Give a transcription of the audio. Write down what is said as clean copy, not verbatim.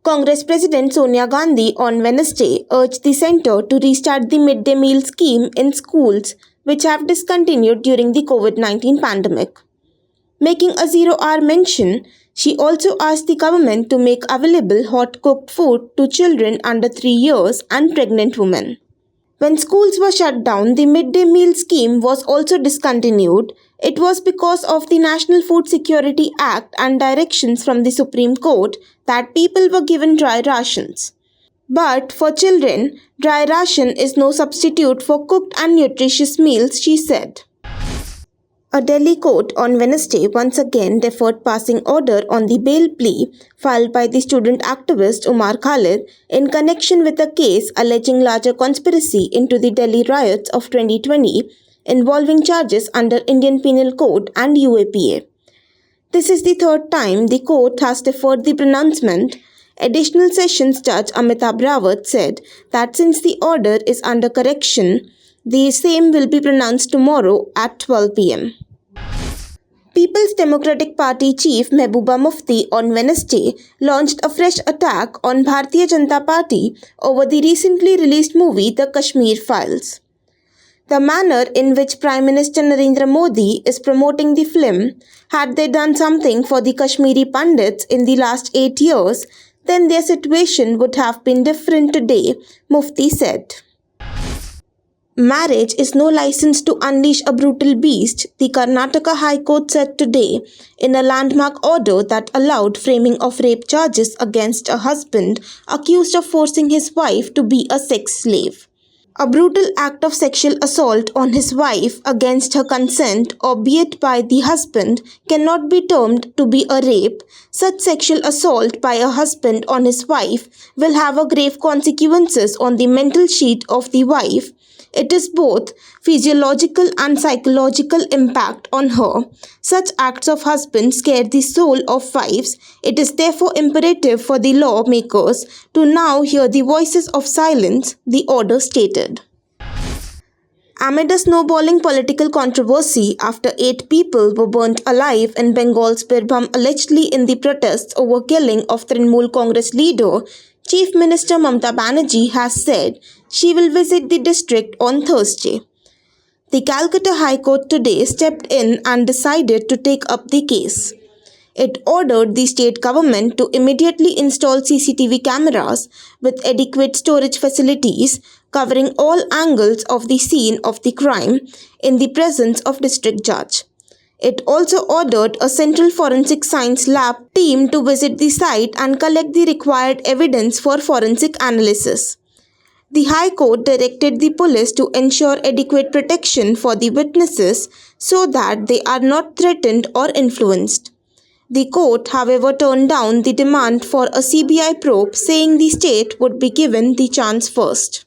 Congress President Sonia Gandhi on Wednesday urged the centre to restart the midday meal scheme in schools which have discontinued during the COVID-19 pandemic. Making a zero-hour mention, she also asked the government to make available hot-cooked food to children under 3 years and pregnant women. When schools were shut down, the midday meal scheme was also discontinued. It was because of the National Food Security Act and directions from the Supreme Court that people were given dry rations. But for children, dry ration is no substitute for cooked and nutritious meals, she said. A Delhi court on Wednesday once again deferred passing order on the bail plea filed by the student activist Umar Khalid in connection with a case alleging larger conspiracy into the Delhi riots of 2020 involving charges under Indian Penal Code and UAPA. This is the third time the court has deferred the pronouncement. Additional Sessions Judge Amita Brawat said that since the order is under correction, the same will be pronounced tomorrow at 12 p.m. People's Democratic Party chief Mehbooba Mufti on Wednesday launched a fresh attack on Bharatiya Janata Party over the recently released movie The Kashmir Files. The manner in which Prime Minister Narendra Modi is promoting the film, had they done something for the Kashmiri Pandits in the last 8 years, then their situation would have been different today, Mufti said. Marriage is no license to unleash a brutal beast, the Karnataka High Court said today in a landmark order that allowed framing of rape charges against a husband accused of forcing his wife to be a sex slave. A brutal act of sexual assault on his wife against her consent, albeit by the husband, cannot be termed to be a rape. Such sexual assault by a husband on his wife will have a grave consequences on the mental sheet of the wife. It is both physiological and psychological impact on her. Such acts of husbands scare the soul of wives. It is therefore imperative for the lawmakers to now hear the voices of silence, the order stated. Amid a snowballing political controversy after 8 people were burnt alive in Bengal's Birbhum allegedly in the protests over killing of Trinamool Congress leader, Chief Minister Mamata Banerjee has said she will visit the district on Thursday. The Calcutta High Court today stepped in and decided to take up the case. It ordered the state government to immediately install CCTV cameras with adequate storage facilities covering all angles of the scene of the crime in the presence of district judge. It also ordered a Central Forensic Science Lab team to visit the site and collect the required evidence for forensic analysis. The High Court directed the police to ensure adequate protection for the witnesses so that they are not threatened or influenced. The court, however, turned down the demand for a CBI probe, saying the state would be given the chance first.